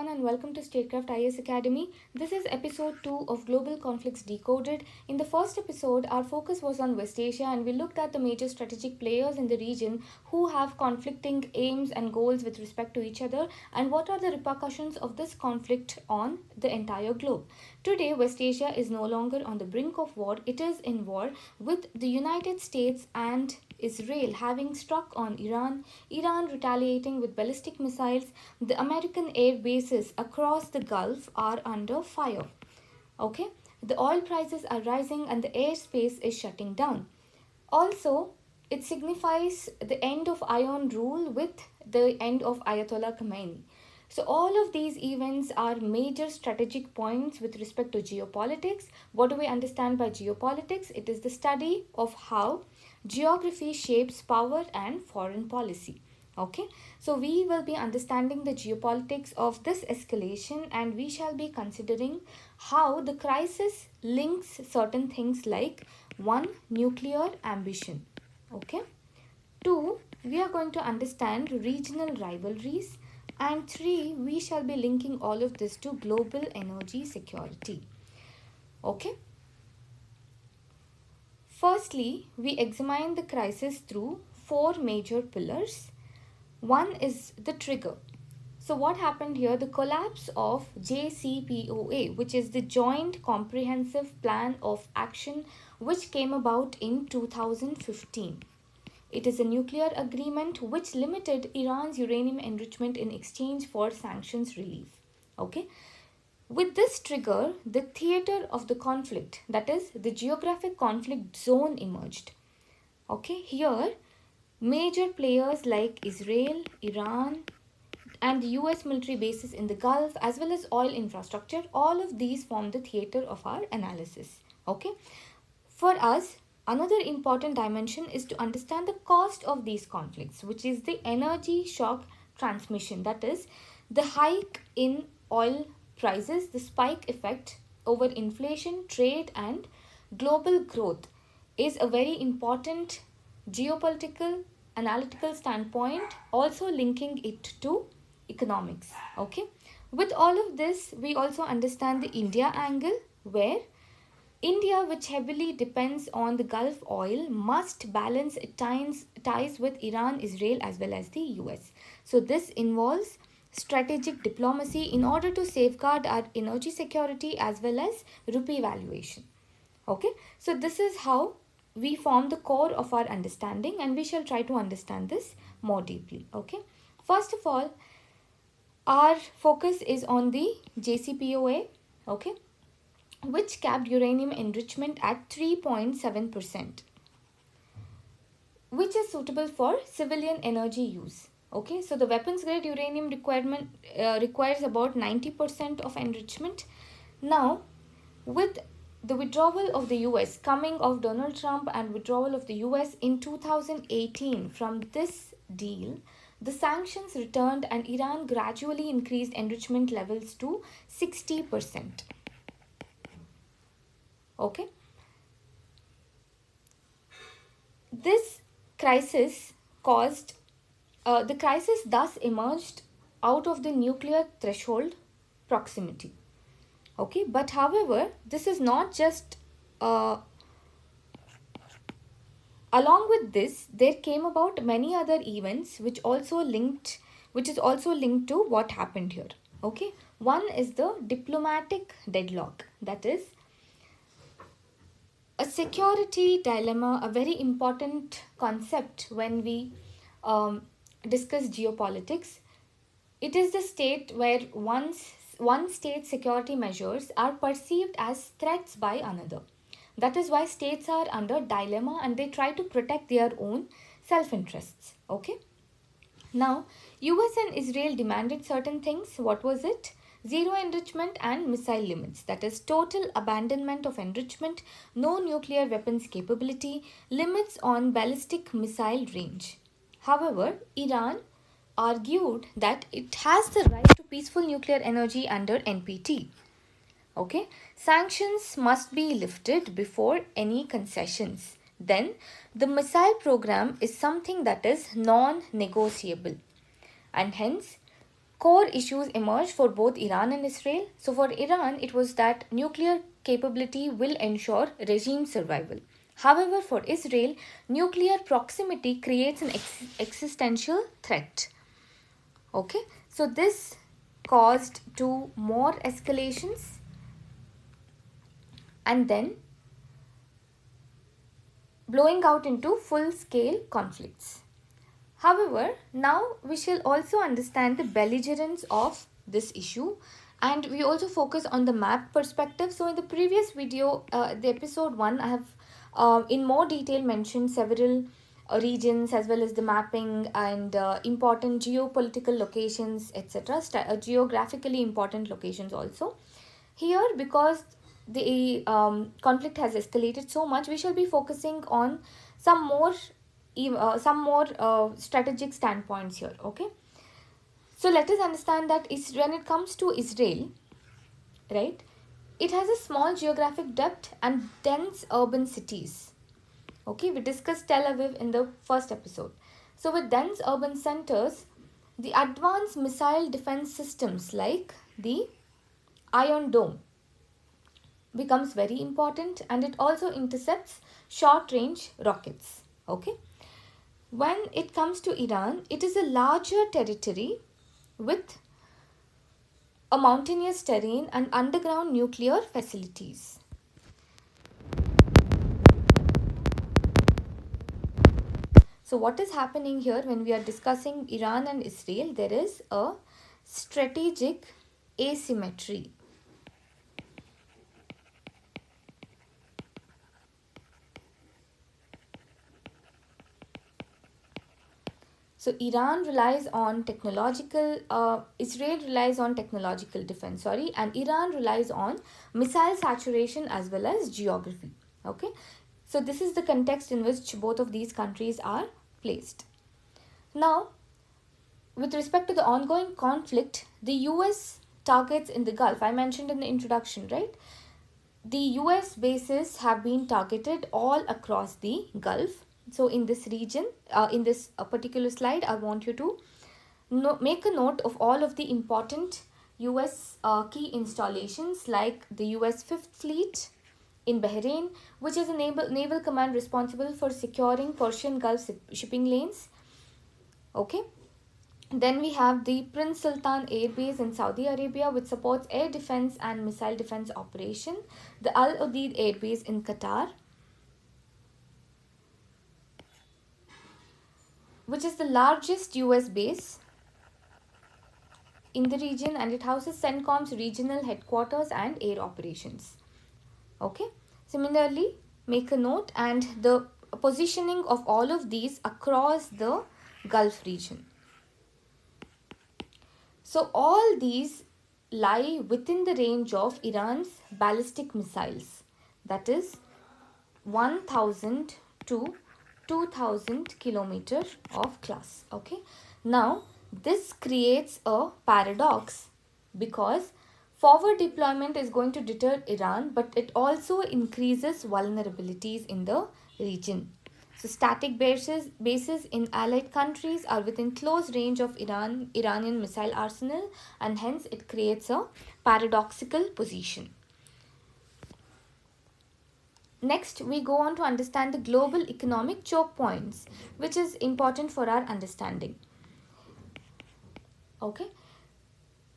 and welcome to Statecraft IS Academy. This is episode 2 of Global Conflicts Decoded. In the first episode, our focus was on West Asia and we looked at the major strategic players in the region who have conflicting aims and goals with respect to each other and what are the repercussions of this conflict on the entire globe. Today, West Asia is no longer on the brink of war, it is in war with the United States and Israel having struck on Iran, Iran retaliating with ballistic missiles. The American air bases across the Gulf are under fire. Okay, the oil prices are rising and the airspace is shutting down. Also, it signifies the end of iron rule with the end of Ayatollah Khomeini. So all of these events are major strategic points with respect to geopolitics. What do we understand by geopolitics? It is the study of how geography shapes power and foreign policy. Okay, so we will be understanding the geopolitics of this escalation and we shall be considering how the crisis links certain things like 1. Nuclear ambition. Okay, 2. We are going to understand regional rivalries. And 3, we shall be linking all of this to global energy security. Okay. Firstly, we examine the crisis through 4 major pillars. One is the trigger. So what happened here? The collapse of JCPOA, which is the Joint Comprehensive Plan of Action, which came about in 2015. It is a nuclear agreement which limited Iran's uranium enrichment in exchange for sanctions relief. Okay. With this trigger, the theater of the conflict, that is, the geographic conflict zone emerged. Okay. Here, major players like Israel, Iran, and US military bases in the Gulf as well as oil infrastructure, all of these form the theater of our analysis. Okay. For us, another important dimension is to understand the cost of these conflicts, which is the energy shock transmission. That is, the hike in oil prices, the spike effect over inflation, trade, and global growth is a very important geopolitical analytical standpoint, also linking it to economics. Okay. With all of this, we also understand the India angle, where India, which heavily depends on the Gulf oil, must balance its ties with Iran, Israel as well as the US. So this involves strategic diplomacy in order to safeguard our energy security as well as rupee valuation. Okay, so this is how we form the core of our understanding and we shall try to understand this more deeply. Okay, first of all, our focus is on the JCPOA. Okay, which capped uranium enrichment at 3.7%, which is suitable for civilian energy use. Okay, so the weapons grade uranium requirement requires about 90% of enrichment. Now, with the withdrawal of the US, coming of Donald Trump and withdrawal of the US in 2018 from this deal, the sanctions returned and Iran gradually increased enrichment levels to 60%. Okay. This crisis caused, the crisis thus emerged out of the nuclear threshold proximity. Okay, but however, this is not just, along with this, there came about many other events which is also linked to what happened here. Okay, one is the diplomatic deadlock, that is, a security dilemma, a very important concept when we discuss geopolitics. It is the state where one state's security measures are perceived as threats by another. That is why states are under dilemma and they try to protect their own self-interests. Okay. Now, US and Israel demanded certain things. What was it? Zero enrichment and missile limits, that is total abandonment of enrichment, no nuclear weapons capability, limits on ballistic missile range. However, Iran argued that it has the right to peaceful nuclear energy under NPT. Okay, sanctions must be lifted before any concessions. Then, the missile program is something that is non-negotiable and hence core issues emerged for both Iran and Israel. So, for Iran, it was that nuclear capability will ensure regime survival. However, for Israel, nuclear proximity creates an existential threat. Okay, so this caused to more escalations and then blowing out into full scale conflicts. However, now we shall also understand the belligerence of this issue, and we also focus on the map perspective. So, in the previous video, the episode 1, I have in more detail mentioned several regions as well as the mapping and important geopolitical locations, etc., geographically important locations also. Here, because the conflict has escalated so much, we shall be focusing on some more strategic standpoints here. Okay, so let us understand that when it comes to Israel, right, it has a small geographic depth and dense urban cities. Okay, we discussed Tel Aviv in the first episode. So with dense urban centers, the advanced missile defense systems like the Iron Dome becomes very important, and it also intercepts short range rockets. Okay, when it comes to Iran, it is a larger territory with a mountainous terrain and underground nuclear facilities. So what is happening here when we are discussing Iran and Israel? There is a strategic asymmetry. So Israel relies on technological defense, and Iran relies on missile saturation as well as geography. Okay, so this is the context in which both of these countries are placed. Now, with respect to the ongoing conflict, the US targets in the Gulf, I mentioned in the introduction, right? The US bases have been targeted all across the Gulf. So in this region, in this particular slide, I want you to make a note of all of the important US key installations like the US 5th Fleet in Bahrain, which is a naval command responsible for securing Persian Gulf shipping lanes. Okay. Then we have the Prince Sultan Air Base in Saudi Arabia, which supports air defense and missile defense operation. The Al Udeid Air Base in Qatar, which is the largest US base in the region, and it houses CENTCOM's regional headquarters and air operations. Okay. Similarly, make a note and the positioning of all of these across the Gulf region. So all these lie within the range of Iran's ballistic missiles, that is 1000 to 2000 kilometer of class. Okay, now this creates a paradox because forward deployment is going to deter Iran, but it also increases vulnerabilities in the region. So static bases in allied countries are within close range of Iranian missile arsenal, and hence it creates a paradoxical position. Next, we go on to understand the global economic choke points, which is important for our understanding. Okay.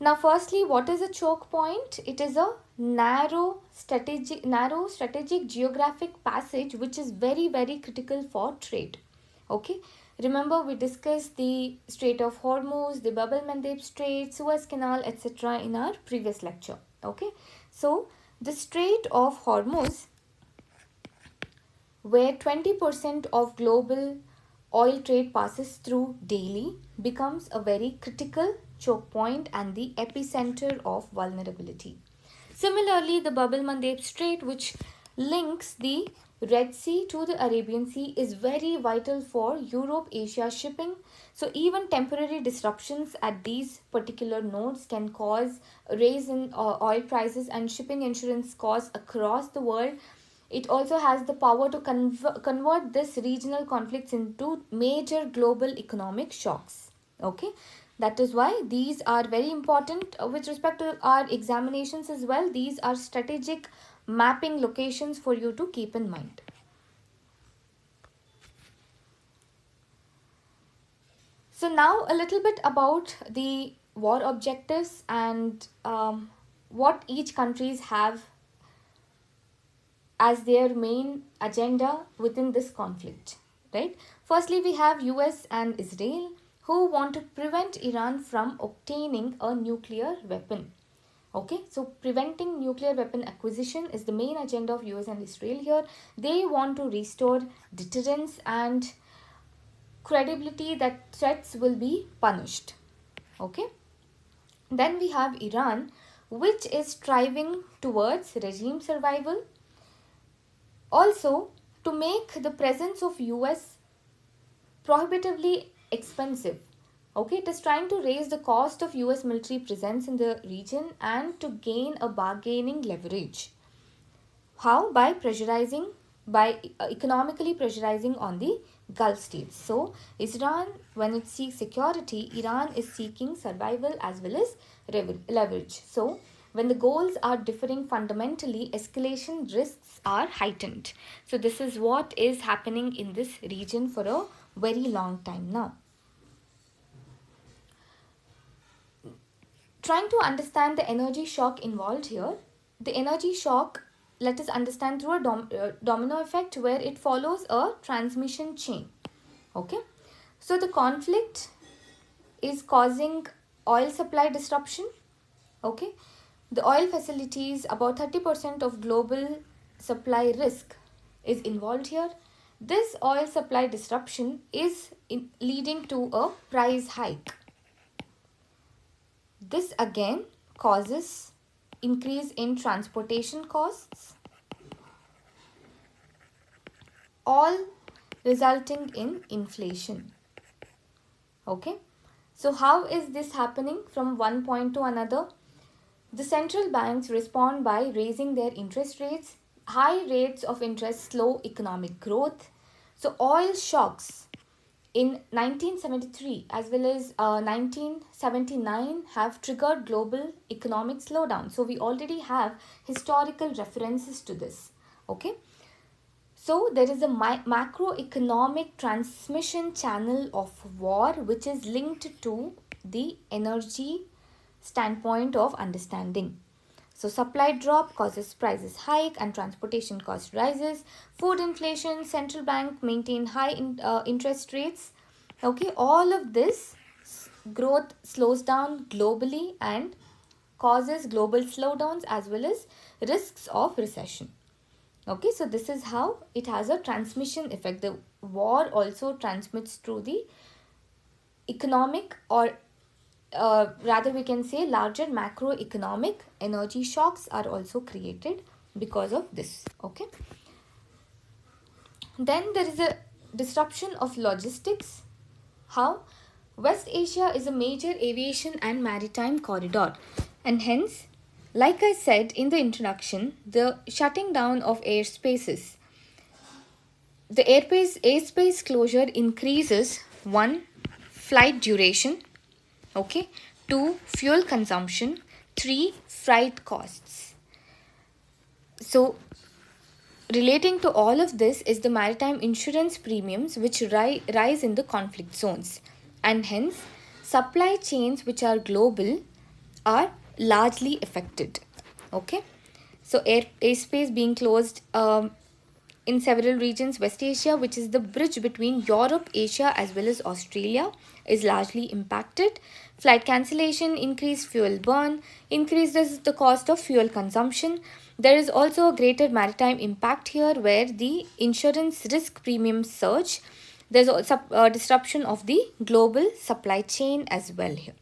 Now, firstly, what is a choke point? It is a narrow strategic geographic passage which is very, very critical for trade. Okay. Remember, we discussed the Strait of Hormuz, the Bab el-Mandeb Strait, Suez Canal, etc. in our previous lecture. Okay. So, the Strait of Hormuz, where 20% of global oil trade passes through daily, becomes a very critical choke point and the epicenter of vulnerability. Similarly, the Bab el-Mandeb Strait, which links the Red Sea to the Arabian Sea, is very vital for Europe-Asia shipping. So even temporary disruptions at these particular nodes can cause a rise in oil prices and shipping insurance costs across the world. It also has the power to convert this regional conflicts into major global economic shocks. Okay. That is why these are very important with respect to our examinations as well. These are strategic mapping locations for you to keep in mind. So now a little bit about the war objectives and what each countries have as their main agenda within this conflict, right? Firstly, we have US and Israel who want to prevent Iran from obtaining a nuclear weapon. Okay, so preventing nuclear weapon acquisition is the main agenda of US and Israel here. They want to restore deterrence and credibility that threats will be punished. Okay, then we have Iran, which is striving towards regime survival. Also, to make the presence of US prohibitively expensive. Okay, it is trying to raise the cost of US military presence in the region and to gain a bargaining leverage. How? By economically pressurizing on the Gulf states. So, Iran, when it seeks security, Iran is seeking survival as well as leverage. So, when the goals are differing fundamentally, escalation risks are heightened. So, this is what is happening in this region for a very long time now. Trying to understand the energy shock involved here, the energy shock, let us understand through a domino effect where it follows a transmission chain. Okay, so the conflict is causing oil supply disruption. Okay, the oil facilities, about 30% of global supply risk is involved here. This oil supply disruption is leading to a price hike. This again causes increase in transportation costs, all resulting in inflation. Okay, so how is this happening from one point to another? The central banks respond by raising their interest rates. High rates of interest slow economic growth. So oil shocks in 1973 as well as 1979 have triggered global economic slowdown. So we already have historical references to this. Okay. So there is a macroeconomic transmission channel of war which is linked to the energy standpoint of understanding. So supply drop causes prices hike and transportation cost rises. Food inflation, central bank maintain high interest rates. Okay, all of this growth slows down globally and causes global slowdowns as well as risks of recession. Okay, so this is how it has a transmission effect. The war also transmits through the economic or rather we can say larger macroeconomic energy shocks are also created because of this. Okay, then there is a disruption of logistics. How? West Asia is a major aviation and maritime corridor, and hence, like I said in the introduction, the shutting down of airspaces, the airspace closure increases 1. Flight duration, okay, 2. Fuel consumption, 3. Freight costs. So relating to all of this is the maritime insurance premiums which rise in the conflict zones, and hence supply chains which are global are largely affected. Okay, so airspace being closed in several regions. West Asia, which is the bridge between Europe, Asia as well as Australia, is largely impacted. Flight cancellation, increased fuel burn, increases the cost of fuel consumption. There is also a greater maritime impact here where the insurance risk premiums surge. There's also a disruption of the global supply chain as well here.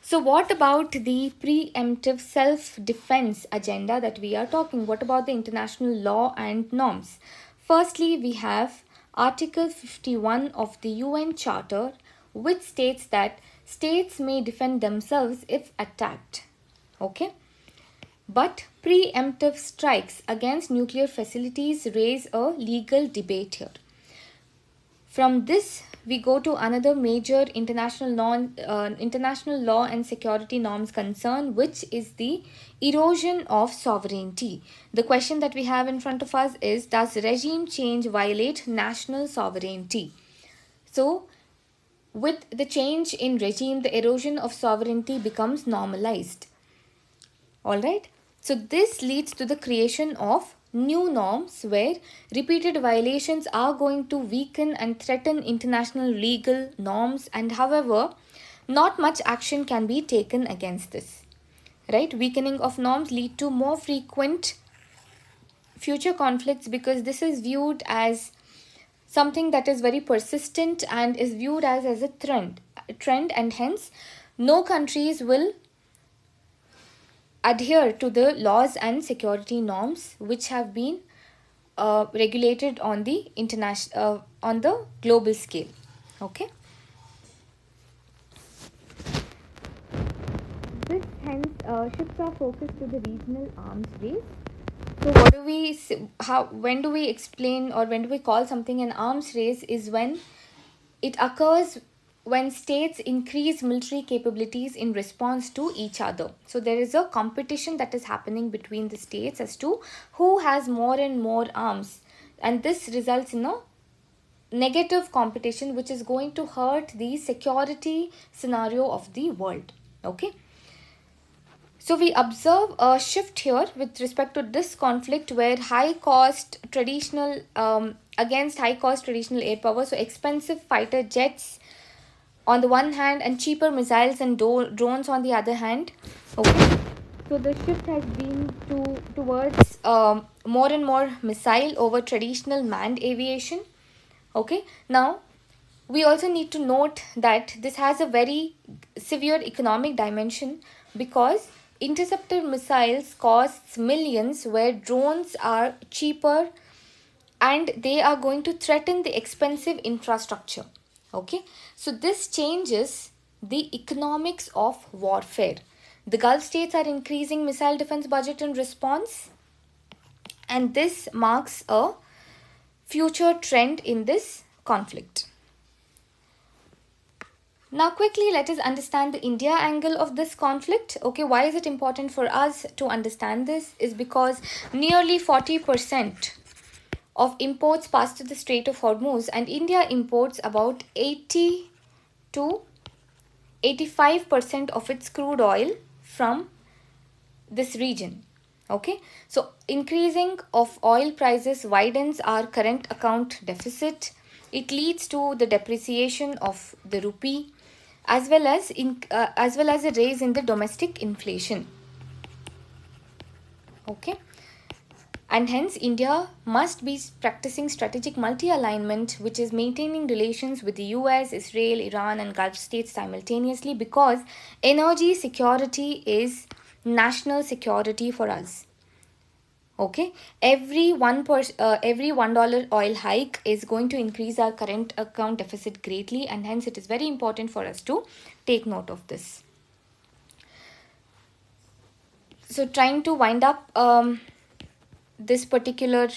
So what about the preemptive self-defense agenda that we are talking? What about the international law and norms? Firstly, we have Article 51 of the UN Charter, which states that states may defend themselves if attacked. Okay? But preemptive strikes against nuclear facilities raise a legal debate here. From this, we go to another major international law and security norms concern, which is the erosion of sovereignty. The question that we have in front of us is, does regime change violate national sovereignty? So, with the change in regime, the erosion of sovereignty becomes normalized. Alright, so this leads to the creation of new norms where repeated violations are going to weaken and threaten international legal norms, and however, not much action can be taken against this. Right, weakening of norms lead to more frequent future conflicts because this is viewed as something that is very persistent and is viewed as a trend, and hence no countries will adhere to the laws and security norms which have been regulated on the international on the global scale. Okay, this hence shifts our focus to the regional arms race. So what do we when do we explain, or when do we call something an arms race? Is when it occurs when states increase military capabilities in response to each other. So there is a competition that is happening between the states as to who has more and more arms, and this results in a negative competition which is going to hurt the security scenario of the world. Okay, so we observe a shift here with respect to this conflict where high cost traditional against high cost traditional air power, so expensive fighter jets on the one hand and cheaper missiles and drones on the other hand. Okay, so the shift has been towards more and more missile over traditional manned aviation. Okay, now we also need to note that this has a very severe economic dimension because interceptor missiles costs millions where drones are cheaper and they are going to threaten the expensive infrastructure. Okay, so this changes the economics of warfare. The Gulf states are increasing missile defense budget in response, and this marks a future trend in this conflict. Now quickly let us understand the India angle of this conflict. Okay, why is it important for us to understand this? Is because nearly 40% of imports pass to the Strait of Hormuz, and India imports about 80 to 85% of its crude oil from this region. Okay, so increasing of oil prices widens our current account deficit. It leads to the depreciation of the rupee as well as a raise in the domestic inflation. Okay, and hence India must be practicing strategic multi-alignment, which is maintaining relations with the US, Israel, Iran and Gulf states simultaneously, because energy security is national security for us. Okay, every $1 oil hike is going to increase our current account deficit greatly, and hence it is very important for us to take note of this. So trying to wind up this particular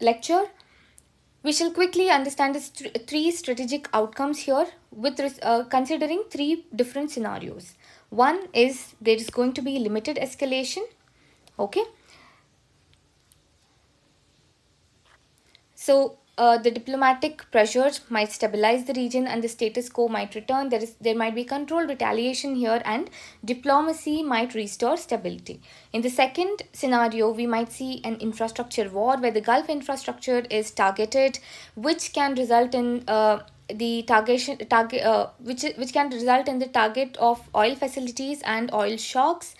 lecture, we shall quickly understand the three strategic outcomes here with considering three different scenarios. One is there is going to be limited escalation. Okay, so the diplomatic pressures might stabilize the region and the status quo might return. There might be controlled retaliation here and diplomacy might restore stability. In the second scenario, we might see an infrastructure war where the Gulf infrastructure is targeted, which can result in which can result in the target of oil facilities and oil shocks.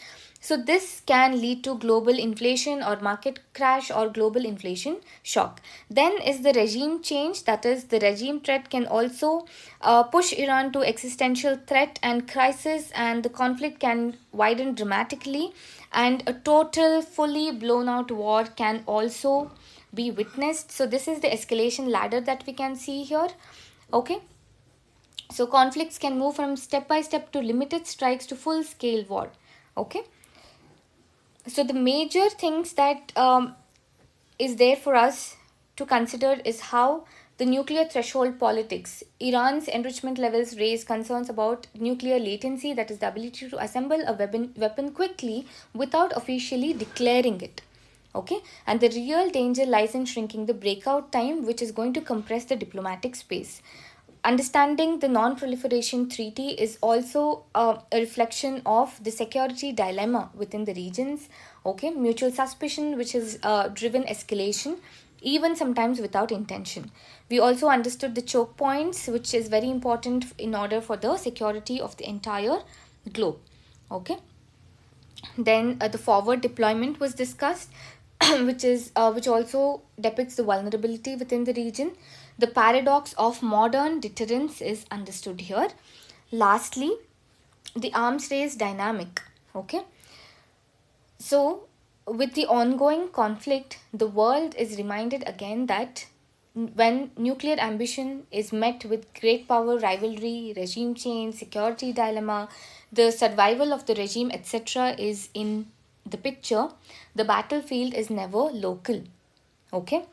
So this can lead to global inflation or market crash or global inflation shock. Then is the regime change, that is the regime threat can also push Iran to existential threat and crisis, and the conflict can widen dramatically, and a total fully blown out war can also be witnessed. So this is the escalation ladder that we can see here. Okay, so conflicts can move from step by step to limited strikes to full scale war. Okay, so the major things that is there for us to consider is how The nuclear threshold politics. Iran's enrichment levels raise concerns about nuclear latency, that is, the ability to assemble a weapon quickly without officially declaring it. Okay, and the real danger lies in shrinking the breakout time, which is going to compress the diplomatic space. Understanding the non-proliferation treaty is also a reflection of the security dilemma within the regions. Okay, mutual suspicion, which has driven escalation, even sometimes without intention. We also understood the choke points, which is very important in order for the security of the entire globe. Okay, then the forward deployment was discussed, which also depicts the vulnerability within the region. The paradox of modern deterrence is understood here. Lastly, the arms race dynamic. Okay, so with the ongoing conflict, the world is reminded again that when nuclear ambition is met with great power, rivalry, regime change, security dilemma, the survival of the regime, etc., is in the picture, the battlefield is never local. Okay,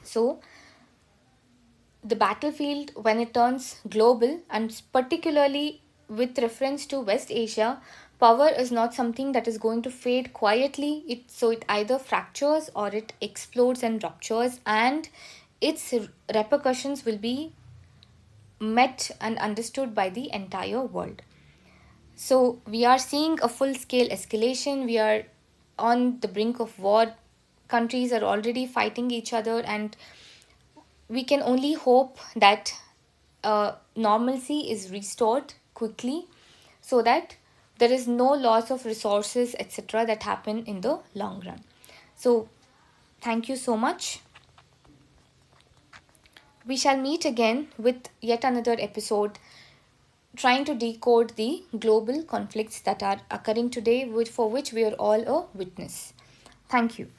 so the battlefield, when it turns global, and particularly with reference to West Asia, power is not something that is going to fade quietly. It either fractures or it explodes and ruptures, and its repercussions will be met and understood by the entire world. So we are seeing a full scale escalation. We are on the brink of war. Countries are already fighting each other, and we can only hope that normalcy is restored quickly, so that there is no loss of resources, etc., that happen in the long run. So thank you so much. We shall meet again with yet another episode trying to decode the global conflicts that are occurring today, for which we are all a witness. Thank you.